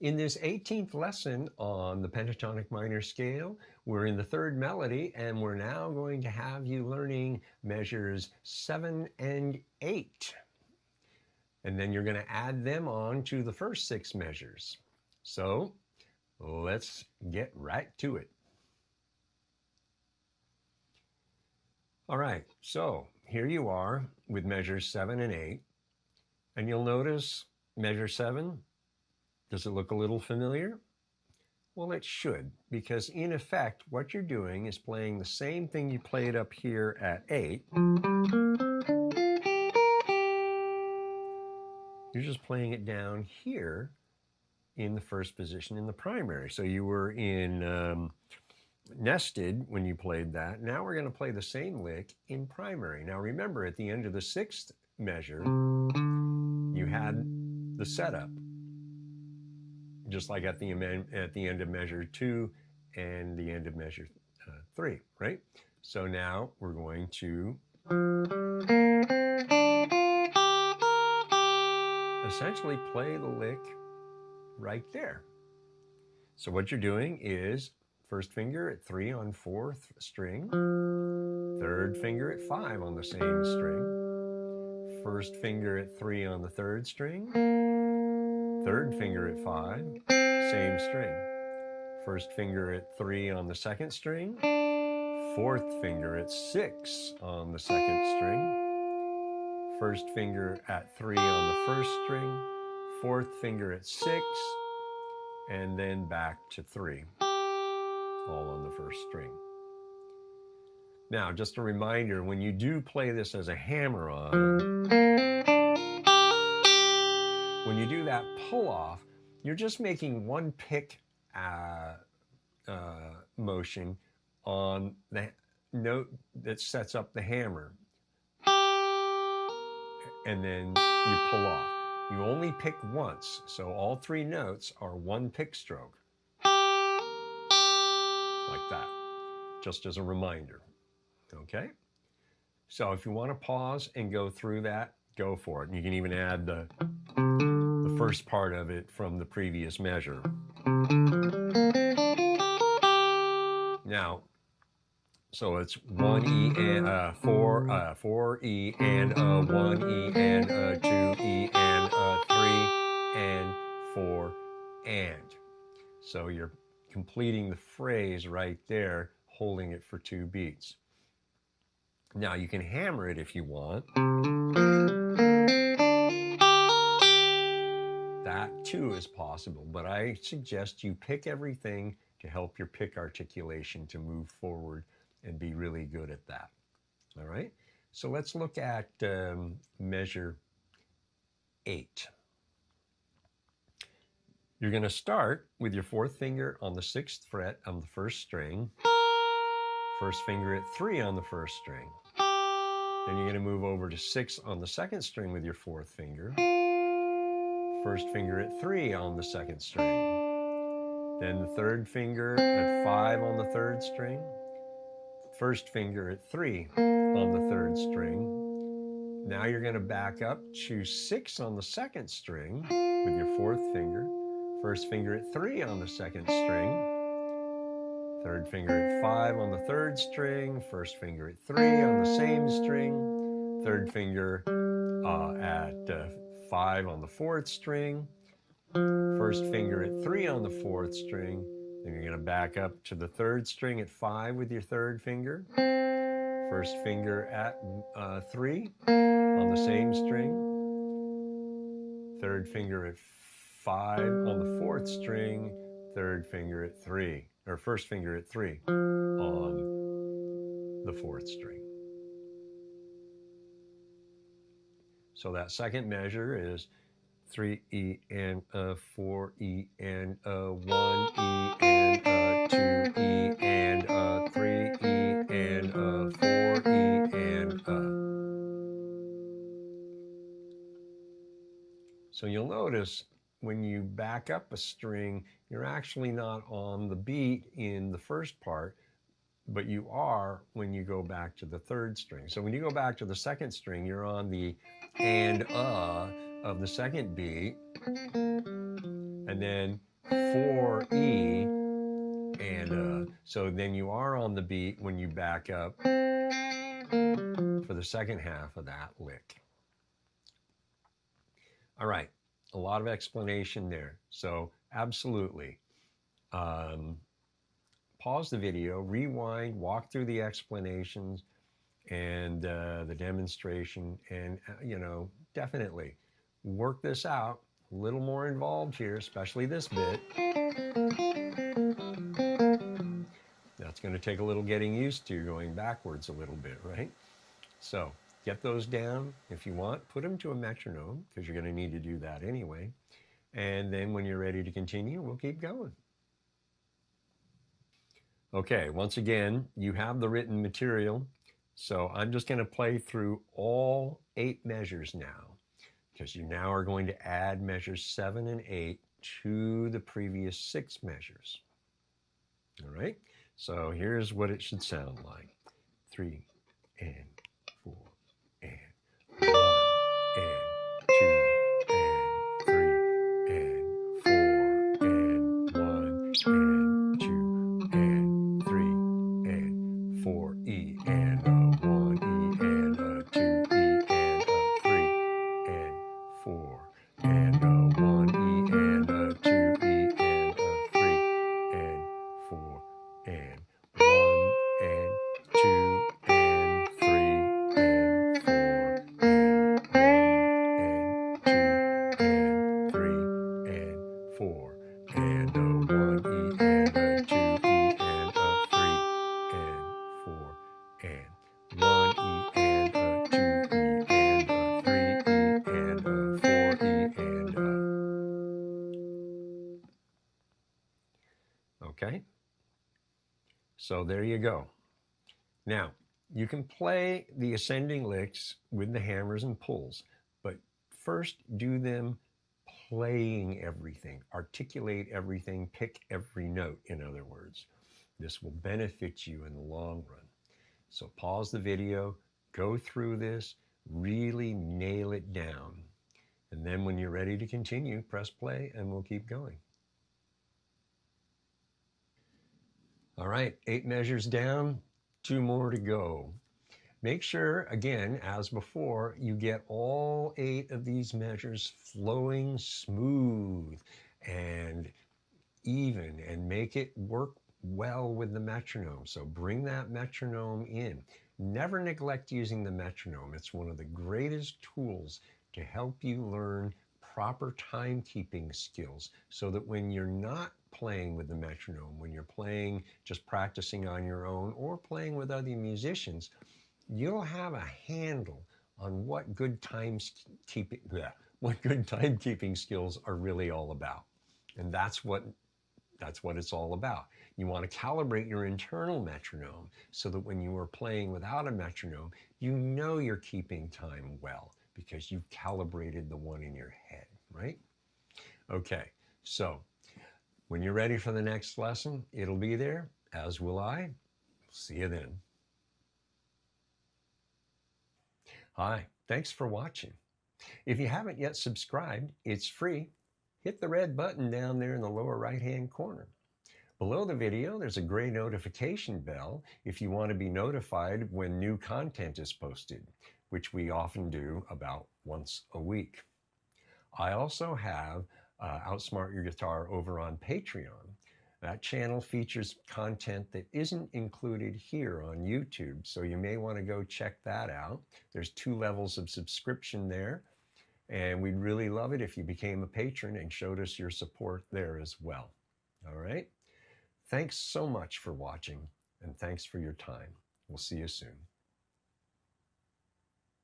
In this 18th lesson on the pentatonic minor scale, we're in the third melody, and we're now going to have you learning measures 7 and 8. And then you're going to add them on to the first 6 measures. So let's get right to it. All right, so here you are with measures 7 and 8. And you'll notice measure 7. Does it look a little familiar? Well, it should, because in effect, what you're doing is playing the same thing you played up here at 8. You're just playing it down here in the first position in the primary. So you were in nested when you played that. Now we're going to play the same lick in primary. Now remember, at the end of the 6th measure, you had the setup, just like at the end of measure 2 and the end of measure 3, right? So now we're going to essentially play the lick right there. So what you're doing is first finger at 3 on 4th string, third finger at 5 on the same string, first finger at 3 on the 3rd string, third finger at 5, same string, first finger at 3 on the 2nd string, 4th finger at 6 on the 2nd string, first finger at 3 on the 1st string, 4th finger at 6, and then back to 3, all on the 1st string. Now, just a reminder, when you do play this as a hammer-on, when you do that pull-off, you're just making one pick motion on the note that sets up the hammer, and then you pull off. You only pick once, so all 3 notes are one pick stroke, like that, just as a reminder, okay? So if you want to pause and go through that, go for it. And you can even add the first part of it from the previous measure. Now, so it's 1 E and 4 E and 1 E and 2 E and 3 and 4 and. So you're completing the phrase right there, holding it for 2 beats. Now you can hammer it if you want. That too is possible, but I suggest you pick everything to help your pick articulation to move forward and be really good at that. All right, so let's look at measure 8. You're going to start with your 4th finger on the 6th fret of the 1st string, first finger at 3 on the 1st string. Then you're going to move over to 6 on the 2nd string with your 4th finger, first finger at 3 on the 2nd string. Then the 3rd finger at 5 on the 3rd string, first finger at 3 on the 3rd string. Now you're going to back up to 6 on the 2nd string with your 4th finger, first finger at 3 on the 2nd string, 3rd finger at 5 on the 3rd string, first finger at 3 on the same string, 3rd finger at 5 on the 4th string, first finger at 3 on the 4th string. Then you're going to back up to the 3rd string at 5 with your 3rd finger, first finger at 3 on the same string, 3rd finger at 5 on the 4th string, 3rd finger at 3, or first finger at 3 on the 4th string. So that second measure is 3 E and 4 E and 1 E and 2 E and 3 E and 4 E and So you'll notice when you back up a string, you're actually not on the beat in the first part, but you are when you go back to the 3rd string. So when you go back to the 2nd string, you're on the and of the 2nd beat, and then 4E, and so then you are on the beat when you back up for the second half of that lick. All right, a lot of explanation there. So absolutely. Pause the video, rewind, walk through the explanations and the demonstration, and definitely work this out. A little more involved here, especially this bit. That's going to take a little getting used to, going backwards a little bit, right? So get those down. If you want, put them to a metronome, because you're going to need to do that anyway. And then when you're ready to continue, we'll keep going. Okay, once again, you have the written material. So I'm just going to play through all 8 measures now, because you now are going to add measures 7 and 8 to the previous 6 measures. All right, so here's what it should sound like. 3 and 4 and 1 and 2 and 3 and 4 and 1 and 2 and 3 and 4 E and a 1 E and a 2 E and a 3 and 4 and a 1 E and a 2 E and a 3 and 4 and 1 and 2 and 3 and 4 and 1 and 2 and 3 and 4 and a 1 E and a 2 E and a 3 and 4 and 1 E and a 2 E and a 3 E and a 4 E and a. Okay? So there you go. Now, you can play the ascending licks with the hammers and pulls, but first do them playing everything, articulate everything, pick every note, in other words. This will benefit you in the long run. So pause the video, go through this, really nail it down. And then when you're ready to continue, press play and we'll keep going. All right, 8 measures down, 2 more to go. Make sure, again, as before, you get all 8 of these measures flowing smooth and even, and make it work well with the metronome. So bring that metronome in. Never neglect using the metronome. It's one of the greatest tools to help you learn proper timekeeping skills, so that when you're not playing with the metronome, when you're playing, just practicing on your own or playing with other musicians, you'll have a handle on what good timekeeping skills are really all about. And that's what it's all about. You want to calibrate your internal metronome so that when you are playing without a metronome, you know you're keeping time well because you've calibrated the one in your head, right? Okay, so when you're ready for the next lesson, it'll be there, as will I. See you then. Hi, thanks for watching. If you haven't yet subscribed, it's free. Hit the red button down there in the lower right-hand corner. Below the video, there's a gray notification bell if you want to be notified when new content is posted, which we often do about once a week. I also have Outsmart Your Guitar over on Patreon. That channel features content that isn't included here on YouTube, so you may want to go check that out. There's 2 levels of subscription there, and we'd really love it if you became a patron and showed us your support there as well. All right? Thanks so much for watching, and thanks for your time. We'll see you soon.